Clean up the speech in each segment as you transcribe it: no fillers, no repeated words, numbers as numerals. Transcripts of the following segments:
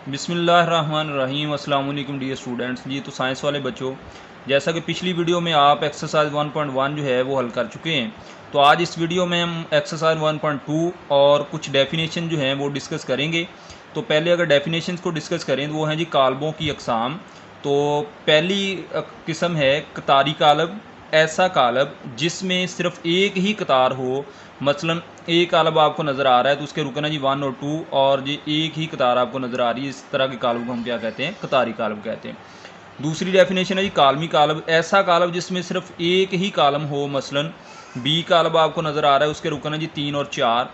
बिस्मिल्लाहिर्रहमानिर्रहीम। अस्सलाम वालेकुम डियर स्टूडेंट्स। जी तो साइंस वाले बच्चों, जैसा कि पिछली वीडियो में आप एक्सरसाइज 1.1 जो है वो हल कर चुके हैं, तो आज इस वीडियो में हम एक्सरसाइज 1.2 और कुछ डेफिनेशन जो हैं वो डिस्कस करेंगे। तो पहले अगर डेफिनेशन को डिस्कस करें तो वो हैं जी कालबों की अकसाम। तो पहली किस्म है कतारी कालब। ऐसा कालब जिसमें सिर्फ एक ही कतार हो, मसलन एक कालब आपको नज़र आ रहा है तो उसके रुकना जी 1 और 2, और जी एक ही कतार आपको नज़र आ रही है, इस तरह के कालब को हम क्या कहते हैं? कतारी कालब कहते हैं। दूसरी डेफिनेशन है जी कालमी कालब। ऐसा कालब जिसमें सिर्फ एक ही कालम हो, मसलन बी कालब आपको नज़र आ रहा है, उसके रुकना है जी 3 और 4।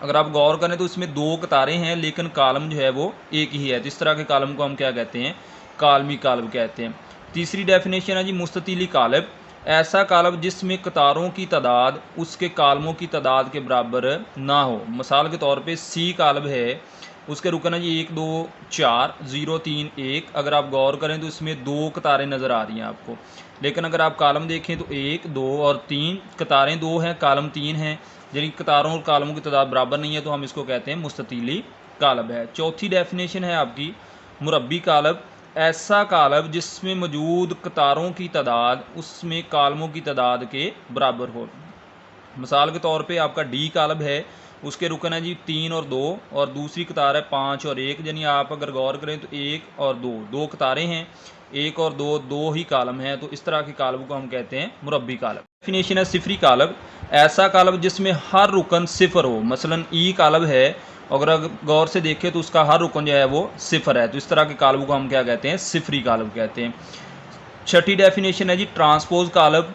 अगर आप गौर करें तो इसमें दो कतारें हैं लेकिन कालम जो है वो एक ही है, तो इस तरह के कालम को हम क्या कहते हैं? कालमी कालब कहते हैं। तीसरी डेफिनेशन है जी मुस्ततीली कालब। ऐसा कालब जिसमें कतारों की तादाद उसके कालमों की तादाद के बराबर ना हो। मिसाल के तौर पे सी कालब है, उसके रुकना जी 1 2 4 0 3 1। अगर आप गौर करें तो इसमें दो कतारें नज़र आ रही हैं आपको, लेकिन अगर आप कालम देखें तो 1 2 और 3, कतारें 2 हैं, कालम 3 हैं, यानी कतारों और कालमों की तादाद बराबर नहीं है, तो हम इसको कहते हैं मुस्ततीली कालब है। चौथी डेफिनेशन है आपकी मुरब्बी कालब। ऐसा कालब जिसमें मौजूद कतारों की तादाद उसमें कालमों की तादाद के बराबर हो। मिसाल के तौर पे आपका डी कालब है, उसके रुकन है जी 3 और 2, और दूसरी कतार है 5 और 1। यानी आप अगर गौर करें तो 1 और 2 दो कतारें हैं, 1 और 2 दो ही कालम हैं, तो इस तरह के कालब को हम कहते हैं मुरब्बी कालब। डेफिनेशन है सिफरी कालब। ऐसा कालब जिसमें हर रुकन सिफर हो, मसलन ई कालब है, अगर गौर से देखें तो उसका हर रुकन जो है वो सिफर है, तो इस तरह के कालब को हम क्या कहते हैं? सिफरी कालब कहते हैं। छठी डेफिनेशन है जी ट्रांसपोज कालब।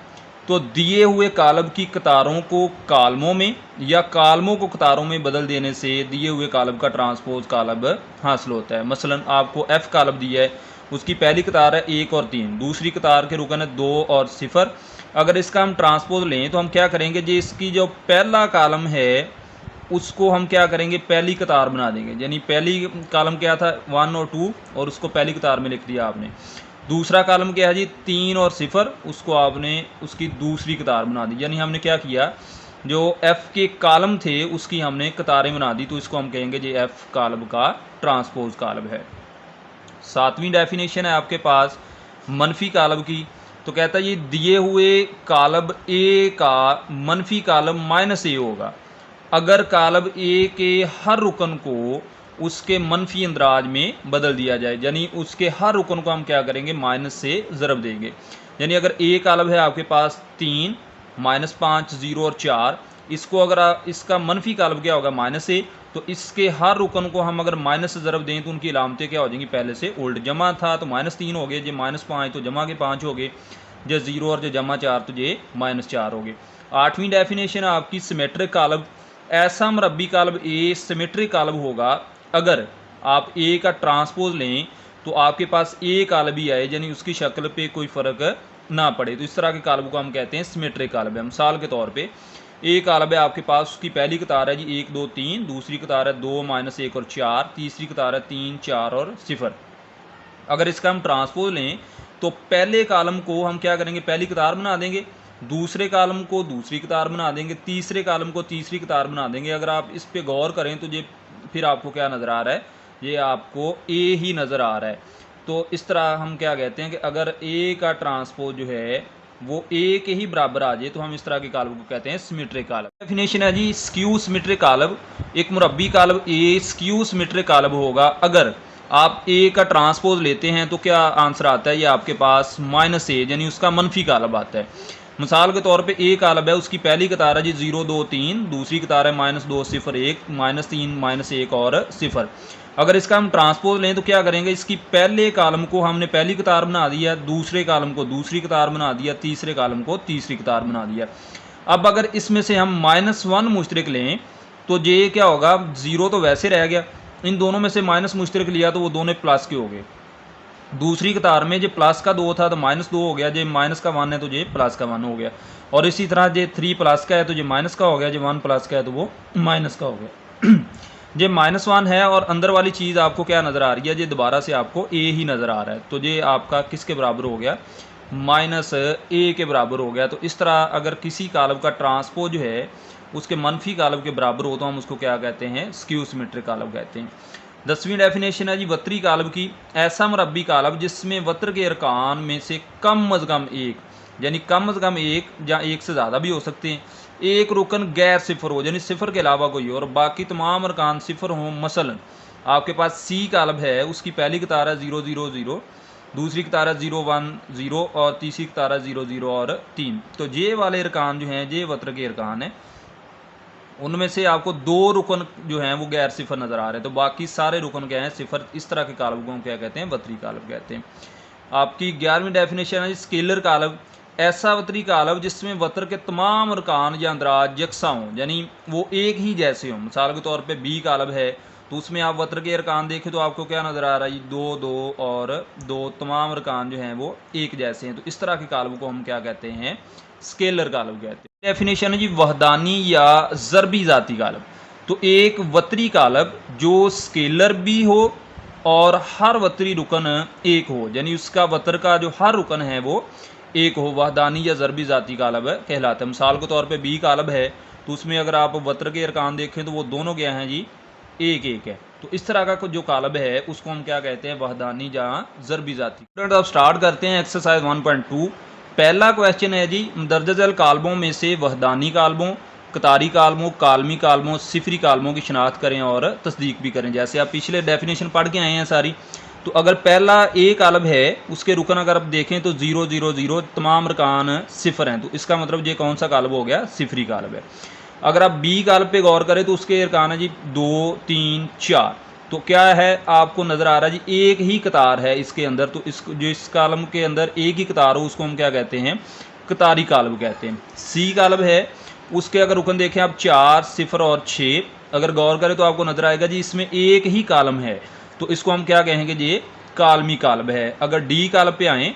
तो दिए हुए कालब की कतारों को कालमों में या कालमों को कतारों में बदल देने से दिए हुए कालब का ट्रांसपोज कालब हासिल होता है। मसलन आपको एफ कालब दिया है, उसकी पहली कतार है 1 और 3, दूसरी कतार के रुकन है 2 और 0। अगर इसका हम ट्रांसपोज लें तो हम क्या करेंगे जी? इसकी जो पहला कालम है उसको हम क्या करेंगे? पहली कतार बना देंगे, यानी पहली कालम क्या था? 1 और 2, और उसको पहली कतार में लिख दिया आपने। दूसरा कालम क्या है जी? 3 और 0, उसको आपने उसकी दूसरी कतार बना दी। यानी हमने क्या किया? जो एफ़ के कालम थे उसकी हमने कतारें बना दी, तो इसको हम कहेंगे जी एफ़ कालब का ट्रांसपोज कालब है। सातवीं डेफिनेशन है आपके पास मनफी कालब की। तो कहता है ये दिए हुए कालब ए का मनफी कालब माइनस ए होगा अगर कालब ए के हर रुकन को उसके मनफी अंदराज में बदल दिया जाए, यानी उसके हर रुकन को हम क्या करेंगे? माइनस से ज़रब देंगे। यानी अगर ए कालब है आपके पास 3 -5 0 और 4, इसको अगर इसका मनफी कालब क्या होगा? माइनस ए, तो इसके हर रुकन को हम अगर माइनस से ज़रब दें तो उनकी अलामतें क्या हो जाएंगी? पहले से उल्ट। जमा था तो -3 हो गए, जो -5 तो जमा के 5 हो गए, जो 0 और जो जमा 4 तो ये -4 हो गए। आठवीं डेफिनेशन है आपकी सिमेट्रिक कालब। ऐसा मरबी कालब ए सिमेट्रिक कालब होगा अगर आप ए का ट्रांसपोज लें तो आपके पास ए कालब ही आए, यानी उसकी शक्ल पे कोई फ़र्क ना पड़े, तो इस तरह के कालब को हम कहते हैं सिमेट्रिक कालब है। मिसाल के तौर पे ए कालब है आपके पास, उसकी पहली कतार है जी 1 2 3, दूसरी कतार है 2 -1 और 4, तीसरी कतार है 3 4 और 0। अगर इसका हम ट्रांसपोज लें तो पहले कालम को हम क्या करेंगे? पहली कतार बना देंगे, दूसरे कालम को दूसरी कतार बना देंगे, तीसरे कालम को तीसरी कतार बना देंगे। अगर आप इस पे गौर करें तो ये फिर आपको क्या नज़र आ रहा है? ये आपको ए ही नज़र आ रहा है। तो इस तरह हम क्या कहते हैं कि अगर ए का ट्रांसपोज जो है वो ए के ही बराबर आ जाए तो हम इस तरह के कालब को कहते हैं सिमेट्रिक कालब। डेफिनेशन है जी स्क्यू सिमेट्रिक कालब। एक मुरब्बी कालब ए स्क्यू सिमेट्रिक कालब होगा अगर आप ए का ट्रांसपोज लेते हैं, तो क्या आंसर आता है? ये आपके पास -a, यानी उसका मनफी कालब आता है। मिसाल के तौर पे ए कालब है, उसकी पहली कतार है जी 0 2 3, दूसरी कतार है -2 0 1, -3 -1 और 0। अगर इसका हम ट्रांसपोज लें तो क्या करेंगे? इसकी पहले कालम को हमने पहली कतार बना दिया, दूसरे कालम को दूसरी कतार बना दिया, तीसरे कालम को तीसरी कतार बना दिया। अब अगर इसमें से हम -1 मुश्तरक लें तो ये क्या होगा? 0 तो वैसे रह गया, इन दोनों में से माइनस मुश्तरक लिया तो वो दोनों प्लस के हो गए। दूसरी कतार में जो प्लस का 2 था तो -2 हो गया, जो माइनस का 1 है तो ये प्लस का 1 हो गया, और इसी तरह जो 3 प्लस का है तो ये माइनस का हो गया, जो 1 प्लस का है तो वो माइनस का हो गया। ये -1 है और अंदर वाली चीज़ आपको क्या नज़र आ रही है? ये दोबारा से आपको ए ही नज़र आ रहा है, तो ये आपका किसके बराबर हो गया? -a के बराबर हो गया। तो इस तरह अगर किसी कालब का ट्रांसपोज जो है उसके मनफी कालब के बराबर हो तो हम उसको क्या कहते हैं? स्क्यू सिमेट्रिक कालब कहते हैं। 10वीं डेफिनेशन है जी वत्री कालब की, ऐसा मुरब्बी कालब जिसमें वत्र के अरकान में से कम अज़ कम एक, यानी कम अज़ कम एक या एक से ज़्यादा भी हो सकते हैं, एक रुकन गैर सिफर हो, यानी सिफर के अलावा कोई और बाकी तमाम अरकान सिफर हों। मसलन आपके पास सी कालब है, उसकी पहली कतार है 0 0 0, दूसरी कतार है 0 1 0 और तीसरी कतार है 0 0 और 3। तो ये वाले अरकान जो हैं ये वत्र के अरकान हैं, उनमें से आपको दो रुकन जो हैं वो गैर सिफर नज़र आ रहे हैं, तो बाकी सारे रुकन क्या हैं सिफर। इस तरह के कालब को हम क्या कहते हैं, वत्री कालब कहते हैं। आपकी 11वीं डेफिनेशन है स्केलर कालब, ऐसा वत्री कालब जिसमें वत्र के तमाम अरकान या अंदराज यकसा हों, यानी वो एक ही जैसे हों। मिसाल के तौर पे बी कालब है तो उसमें आप वत्र के अरकान देखें तो आपको क्या नज़र आ रहा है, 2 2 और 2, तमाम अरकान जो हैं वो एक जैसे हैं। तो इस तरह के कालब को हम क्या कहते हैं, स्केलर कालब कहते हैं। डेफिनेशन है जी वहदानी या ज़रबी ज़ाती कालब, तो एक वत्री कालब जो स्केलर भी हो और हर वत्री रुकन एक हो, यानी उसका वत्र का जो हर रुकन है वो एक हो, वहदानी या ज़रबी ज़ाती कालब कहलाता है। मिसाल के तौर पे बी कालब है तो उसमें अगर आप वत्र के अरकान देखें तो वो दोनों क्या हैं जी, एक एक है। तो इस तरह का जो कालब है उसको हम क्या कहते हैं, वहदानी या ज़रबी ज़ाती। स्टूडेंट अब स्टार्ट करते हैं एक्सरसाइज 1.2। पहला क्वेश्चन है जी दर्ज झैल कालबों में से वहदानी कालबों, कतारी कालबों, कालमी कालबों, सिफरी कालबों की शनाख्त करें और तस्दीक भी करें। जैसे आप पिछले डेफिनेशन पढ़ के आए हैं सारी, तो अगर पहला ए कालब है उसके रुकन अगर आप देखें तो 0 0 0, तमाम अरकान सिफर हैं, तो इसका मतलब ये कौन सा कालब हो गया, सिफरी कालब है। अगर आप बी कालब पे गौर करें तो उसके अरकान है जी 2 3 4, तो क्या है आपको नज़र आ रहा है जी एक ही कतार है इसके अंदर, तो इस कालम के अंदर एक ही कतार हो उसको हम क्या कहते हैं, कतारी कालब कहते हैं। सी कालब है उसके अगर रुकन देखें आप 4 0 और 6, अगर गौर करें तो आपको नज़र आएगा जी इसमें एक ही कालम है, तो इसको हम क्या कहेंगे, ये कालमी कालब है। अगर डी कालब पे आएँ,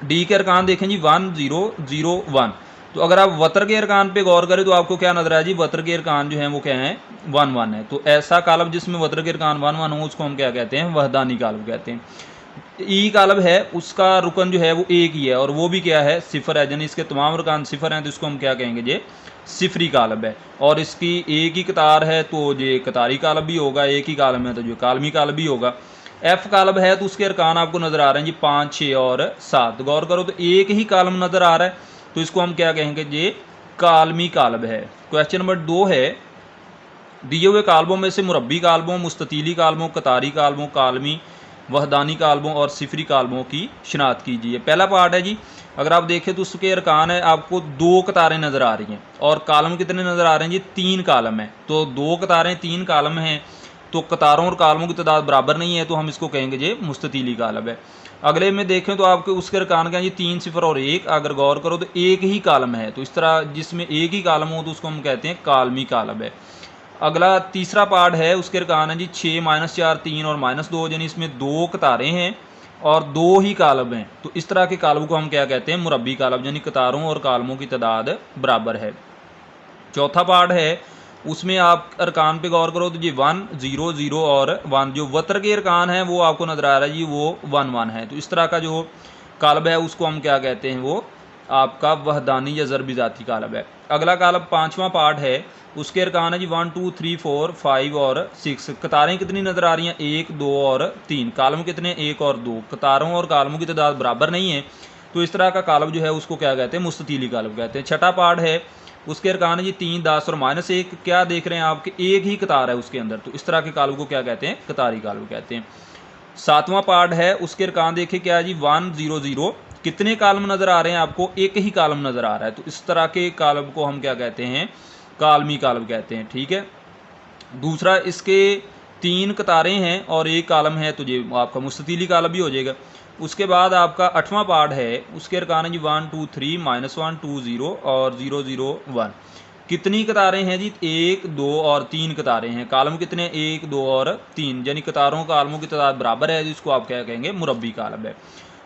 डी के अरकान देखें जी 1 0 0 1, तो अगर आप वत्र के अरकान पे गौर करें तो आपको क्या नजर आया जी, वत्र के अरकान जो हैं वो क्या हैं, 1 1 है। तो ऐसा कालब जिसमें वत्र के अरकान 1 1 हो उसको हम क्या कहते हैं, वहदानी कालब कहते हैं। ई कालब है उसका रुकन जो है वो एक ही है और वो भी क्या है, सिफर है, यानी इसके तमाम अरकान सिफर हैं, तो इसको हम क्या कहेंगे, ये सिफरी कालब है। और इसकी एक ही कतार है तो ये कतारी कालब भी होगा, एक ही कालम है तो जो कालमी कालब भी होगा। एफ कालब है तो उसके अरकान आपको नज़र आ रहे हैं जी 5 6 और 7, गौर करो तो एक ही कालम नज़र आ रहा है, तो इसको हम क्या कहेंगे, ये कालमी कालब है। क्वेश्चन नंबर 2 है दिए हुए कालबों में से मुरब्बी कालबों, मुस्ततीली कालबों, कतारी कालबों, कालमी, वहदानी कालबों और सिफरी कालबों की शनाख्त कीजिए। पहला पार्ट है जी, अगर आप देखें तो उसके अरकान है आपको 2 कतारें नज़र आ रही हैं और कालम कितने नज़र आ रहे हैं जी, 3 कालम है। तो 2 कतारें 3 कालम हैं, तो कतारों और कालमों की तादाद बराबर नहीं है, तो हम इसको कहेंगे जी मुस्ततीली कालब है। अगले में देखें तो आपके उसके अरकान क्या है जी, 3 0 और 1, अगर गौर करो तो एक ही कालम है, तो इस तरह जिसमें एक ही कालम हो तो उसको हम कहते हैं कालमी कालब है। अगला तीसरा पार्ट है उसके अरकान है जी 6 -4 3 और -2, यानी इसमें 2 कतारें हैं और 2 ही कालब हैं, तो इस तरह के कालब को हम क्या कहते हैं, मुरब्बी कालब, यानी कतारों और कालमों की तादाद बराबर है। चौथा पार्ट है उसमें आप अरकान पे गौर करो तो जी 1 0 0 और 1, जो वत्र के अरकान हैं वो आपको नज़र आ रहा है जी वो 1 1 है, तो इस तरह का जो कालब है उसको हम क्या कहते हैं, वो आपका वहदानी या ज़रबी ज़ाती कालब है। अगला कालब 5वां पार्ट है उसके अरकान है जी 1 2 3 4 5 और 6, कतारें कितनी नज़र आ रही हैं, 1 2 और 3, कालम कितने, 1 और 2, कतारों और कालमों की तादाद बराबर नहीं है, तो इस तरह का कालब जो है उसको क्या कहते हैं, मुस्ततीली कालब कहते हैं। छठा पार्ट है उसके अरकान है जी 3 10 और -1, क्या देख रहे हैं आपके, एक ही कतार है उसके अंदर, तो इस तरह के कालब को क्या कहते हैं, कतारी कालब कहते हैं। 7वां पार्ट है उसके अरकान देखिए क्या है जी 1 0 0, कितने कालम नज़र आ रहे हैं आपको, एक ही कालम नज़र आ रहा है, तो इस तरह के कालब को हम क्या कहते हैं, कालमी कालब कहते हैं। ठीक है, दूसरा इसके 3 कतारें हैं और एक कालम है, तो ये आपका मुस्ततीली कालब भी हो जाएगा। उसके बाद आपका 8वां पार्ट है उसके अरकान है जी 1 2 3 -1 2 0 और 0 0 1, कितनी कतारें हैं जी, 1 2 और 3 कतारें हैं, कालम कितने, 1 2 और 3, यानी कतारों कालमों की तादाद बराबर है, जिसको आप क्या कहेंगे, मुरब्बी कालब है।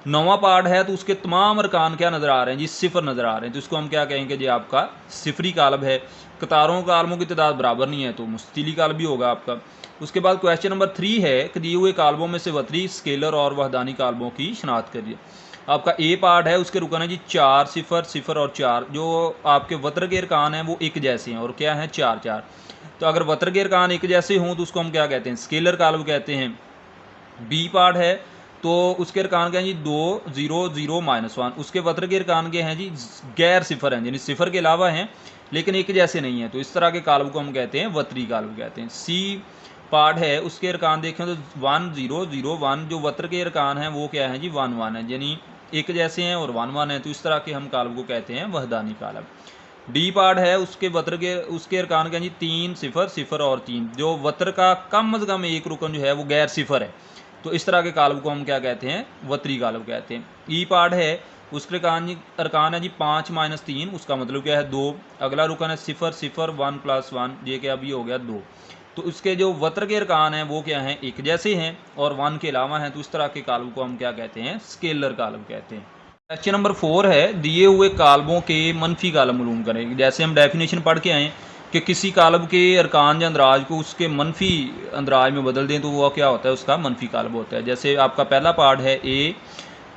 9वां पार्ट है तो उसके तमाम अरकान क्या नज़र आ रहे हैं जी, सिफर नज़र आ रहे हैं, तो इसको हम क्या कहेंगे जी, आपका सिफरी कालब है। कतारों कालमों की तादाद बराबर नहीं है तो मुस्ततीली कालब भी होगा आपका। उसके बाद क्वेश्चन नंबर 3 है कि दिए हुए कालबों में से वत्री, स्केलर और वहदानी कालबों की शनाख्त करिए। आपका ए पार्ट है उसके रुकन है जी 4 0 0 और 4, जो आपके वत्र के अरकान हैं वो एक जैसे हैं और क्या है 4 4। तो अगर वत्र के अरकान एक जैसे हों तो उसको हम क्या कहते हैं, स्केलर काल्व कहते हैं। बी पार्ट है तो उसके अरकान क्या हैं जी 2 0 0 -1, उसके वत्र के अरकान के हैं जी गैर सिफर हैं, यानी सिफर के अलावा हैं लेकिन एक जैसे नहीं है, तो इस तरह के काल्व को हम कहते हैं वत्री काल्व कहते हैं। सी पार्ट है उसके अरकान देखें तो 1 0 0 1, जो वत्र के अरकान हैं वो क्या है जी 1 1 है, यानी एक जैसे हैं और 1 1 है, तो इस तरह के हम काल्व को कहते हैं वहदानी काल्व। डी पार्ट है उसके वत्र के उसके अरकान क्या जी 3 0 0 और 3, जो वत्र का कम अज़ कम एक रुकन जो है वो गैर सिफर है, तो इस तरह के काल्व को हम क्या कहते हैं, वत्री काल्व कहते हैं। ई पार्ट है उसके अरकान है जी 5 -3, उसका मतलब क्या है 2, अगला रुकन है 0 0 1 +1, ये क्या अभी हो गया 2, तो उसके जो वत्र के अरकान हैं वो क्या हैं एक जैसे हैं और 1 के अलावा हैं, तो इस तरह के काल्व को हम क्या कहते हैं, स्केलर काल्व कहते हैं। क्वेश्चन नंबर 4 है, दिए हुए काल्वों के मनफी काल्व मालूम करें। जैसे हम डेफिनेशन पढ़ के आए कि किसी काल्व के अरकान या अंदराज को उसके मनफी अंदराज में बदल दें तो वो क्या होता है, उसका मनफी काल्व होता है। जैसे आपका पहला पार्ट है ए,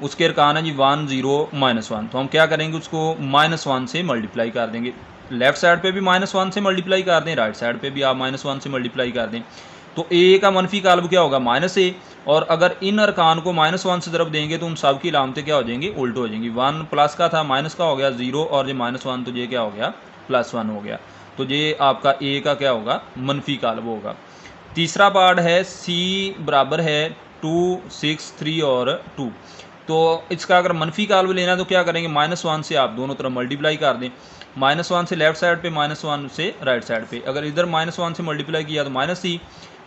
उसके अरकान है जी 1 0 -1, तो हम क्या करेंगे उसको -1 से मल्टीप्लाई कर देंगे। लेफ्ट साइड पे भी -1 से मल्टीप्लाई कर दें, राइट साइड पे भी आप -1 से मल्टीप्लाई कर दें, तो ए का मनफी काल्व क्या होगा -a, और अगर इन अरकान को -1 से ज़रब देंगे तो उन सब की अलामतें क्या हो जाएंगी, उल्ट हो जाएंगी। 1 प्लस का था माइनस का हो गया 0 और ये -1 तो ये क्या हो गया +1 हो गया, तो ये आपका ए का क्या होगा, मनफी काल्व होगा। तीसरा पार्ट है सी बराबर है 2 6 3 और 2, तो इसका अगर मनफी काल्व लेना तो क्या करेंगे, -1 से आप दोनों तरफ मल्टीप्लाई कर दें, -1 से लेफ्ट साइड पे, -1 से राइट साइड पे। अगर इधर -1 से मल्टीप्लाई किया तो -c,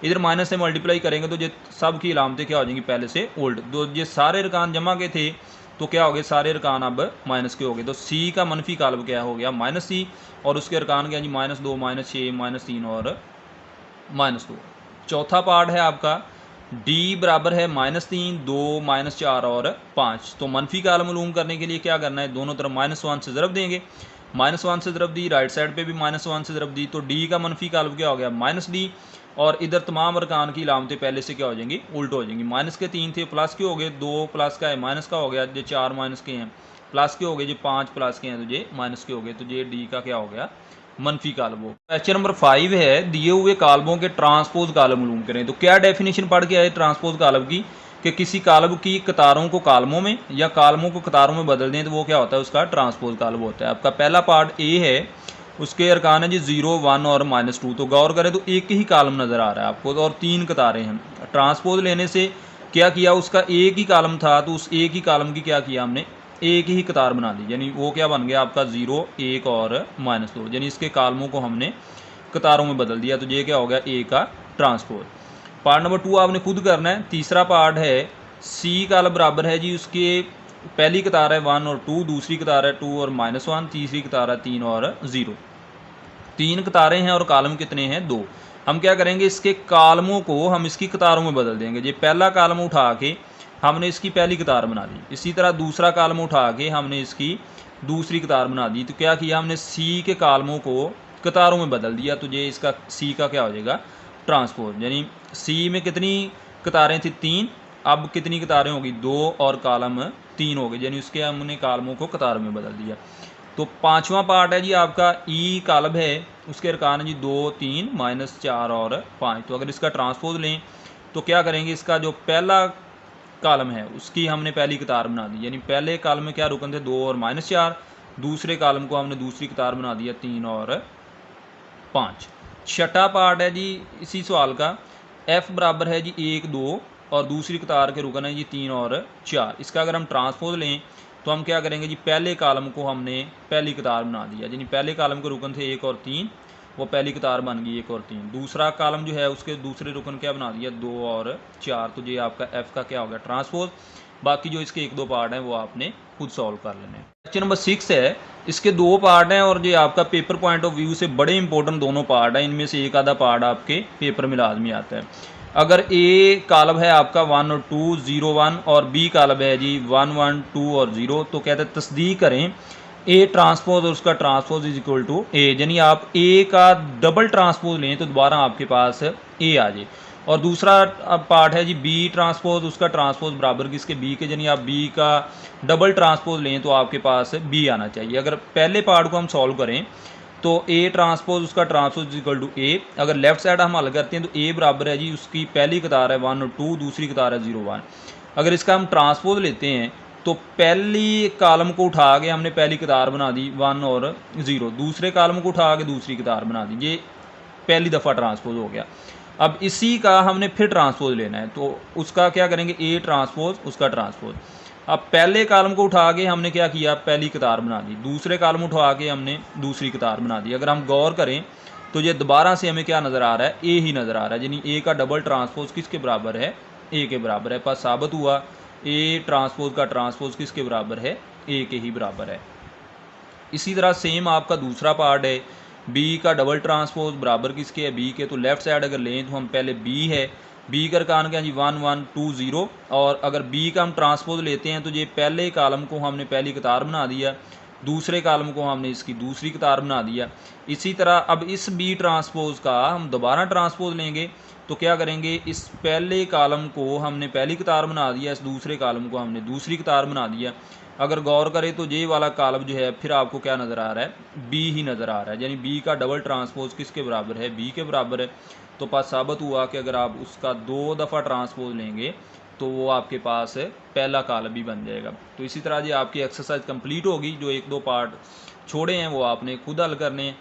इधर माइनस से मल्टीप्लाई करेंगे तो ये सब की अलामतें क्या हो जाएंगी, पहले से उल्ट। तो ये सारे अरकान जमा के थे तो क्या हो गए, सारे अरकान अब माइनस के हो गए, तो सी का मनफी काल्व क्या हो गया, -c, और उसके अरकान क्या जी -2 -6 -3 और -2। चौथा पार्ट है आपका डी बराबर है -3 2 -4 और 5, तो मनफी काल्व मालूम करने के लिए क्या करना है, दोनों तरफ -1 से ज़रब देंगे, -1 से ज़रब दी, राइट साइड पे भी -1 से ज़रब दी, तो डी का मनफी काल्व क्या हो गया, -d, और इधर तमाम अरकान की अलामतें पहले से क्या हो जाएंगी, उल्ट हो जाएंगी। माइनस के 3 थे, प्लस के हो गए, 2 प्लस का है माइनस का हो गया, ये 4 माइनस के हैं, प्लस के हो गए, ये 5 प्लस के हैं तो ये माइनस के हो गए, तो ये डी का क्या हो गया, मनफी काल्व। क्वेश्चन नंबर 5 है, दिए हुए काल्वों के ट्रांसपोज काल्व मालूम करें। तो क्या डेफिनेशन पढ़ के आए ट्रांसपोज काल्व की, कि किसी काल्व की कतारों को कालमों में या कालमों को कतारों में बदल दें तो वो क्या होता है, उसका ट्रांसपोज काल्व होता है। आपका पहला पार्ट ए है, उसके अरकान है जी 0 1 और -2, तो गौर करें तो एक ही कालम नज़र आ रहा है आपको और 3 कतारें हैं। ट्रांसपोज लेने से क्या किया, उसका एक ही कालम था तो उस एक ही कालम की क्या किया हमने, एक ही कतार बना दी, यानी वो क्या बन गया आपका 0 1 और -2, यानी इसके कालमों को हमने कतारों में बदल दिया, तो ये क्या हो गया, ए का ट्रांसपोज। पार्ट नंबर 2 आपने खुद करना है। तीसरा पार्ट है सी काल्व बराबर है जी, उसके पहली कतार है 1 और 2, दूसरी कतार है 2 और -1, तीसरी कतार है 3 और 0। 3 कतारें हैं और कालम कितने हैं, 2। हम क्या करेंगे, इसके कालमों को हम इसकी कतारों में बदल देंगे। ये पहला कालम उठा के हमने इसकी पहली कतार बना दी, इसी तरह दूसरा कालम उठा के हमने इसकी दूसरी कतार बना दी। तो क्या किया हमने, सी के कालमों को कतारों में बदल दिया, तो ये इसका सी का क्या हो जाएगा, ट्रांसपोज। यानी सी में कितनी कतारें थी, 3, अब कितनी कतारें होगी, 2 और कालम 3 हो गए, यानी उसके हमने कालमों को कतारों में बदल दिया। तो पांचवा पार्ट है जी आपका ई काल्व है, उसके अरकान है जी 2 3 -4 और 5। तो अगर इसका ट्रांसपोज लें तो क्या करेंगे, इसका जो पहला कालम है उसकी हमने पहली कतार बना दी, यानी पहले कालम में क्या रुकन थे, 2 और -4, दूसरे कालम को हमने दूसरी कतार बना दिया 3 और 5। छठा पार्ट है जी इसी सवाल का, एफ बराबर है जी 1 2 और दूसरी कतार के रुकन है जी 3 और 4। इसका अगर हम ट्रांसपोज लें तो हम क्या करेंगे जी, पहले कालम को हमने पहली कतार बना दिया, यानी पहले कालम के रुकन थे 1 और 3, वो पहली कतार बन गई 1 और 3। दूसरा कालम जो है उसके दूसरे रुकन क्या बना दिया, 2 और 4, तो ये आपका एफ का क्या हो गया, ट्रांसपोज। बाकी जो इसके 1 2 पार्ट हैं वो आपने खुद सॉल्व कर लेने। क्वेश्चन नंबर 6 है, इसके 2 पार्ट हैं और ये आपका पेपर पॉइंट ऑफ व्यू से बड़े इंपॉर्टेंट दोनों पार्ट हैं, इनमें से एक आधा पार्ट आपके पेपर में लाजमी आता है। अगर ए काल्व है आपका 1 और 2 0 1 और बी काल्व है जी 1 1 2 और 0, तो कहते हैं तस्दीक करें ए ट्रांसपोज और उसका ट्रांसपोज इज इक्वल टू ए, यानी आप ए का डबल ट्रांसपोज लें तो दोबारा आपके पास ए आ जाए। और दूसरा पार्ट है जी बी ट्रांसपोज, उसका ट्रांसपोज बराबर किसके, बी के, यानी आप बी का डबल ट्रांसपोज लें तो आपके पास बी आना चाहिए। अगर पहले पार्ट को हम सॉल्व करें तो ए ट्रांसपोज उसका ट्रांसपोज इक्वल टू ए, अगर लेफ्ट साइड हम हल करते हैं तो ए बराबर है जी उसकी पहली कतार है 1 और 2, दूसरी कतार है 0 1। अगर इसका हम ट्रांसपोज लेते हैं तो पहली कॉलम को उठा के हमने पहली कतार बना दी 1 और 0, दूसरे कॉलम को उठा के दूसरी कतार बना दी, ये पहली दफ़ा ट्रांसपोज हो गया। अब इसी का हमने फिर ट्रांसपोज लेना है तो उसका क्या करेंगे, ए ट्रांसपोज उसका ट्रांसपोज। अब पहले कॉलम को उठा के हमने क्या किया, पहली कतार बना दी, दूसरे कॉलम उठा के हमने दूसरी कतार बना दी। अगर हम गौर करें तो ये दोबारा से हमें क्या नज़र आ रहा है, ए ही नज़र आ रहा है, यानी ए का डबल ट्रांसपोज किसके बराबर है, ए के बराबर है। पास साबित हुआ ए ट्रांसपोज का ट्रांसपोज किसके बराबर है, ए के ही बराबर है। इसी तरह सेम आपका दूसरा पार्ट है, बी का डबल ट्रांसपोज बराबर किसके है, बी के। तो लेफ्ट साइड अगर लें तो हम पहले बी है, बी का अरकान क्या जी 1 1 2 0, और अगर बी का हम ट्रांसपोज लेते हैं तो ये पहले कॉलम को हमने पहली कतार बना दिया, दूसरे कॉलम को हमने इसकी दूसरी कतार बना दिया। इसी तरह अब इस बी ट्रांसपोज का हम दोबारा ट्रांसपोज लेंगे तो क्या करेंगे, इस पहले कॉलम को हमने पहली कतार बना दिया, इस दूसरे कॉलम को हमने दूसरी कतार बना दिया। अगर गौर करें तो ये वाला कॉलम जो है फिर आपको क्या नज़र आ रहा है, बी ही नज़र आ रहा है, यानी बी का डबल ट्रांसपोज किसके बराबर है, बी के बराबर है। तो पास साबित हुआ कि अगर आप उसका 2 दफ़ा ट्रांसपोज लेंगे तो वो आपके पास पहला कॉलम भी बन जाएगा। तो इसी तरह जी आपकी एक्सरसाइज कंप्लीट होगी। जो 1 2 पार्ट छोड़े हैं वो आपने खुद हल करने हैं।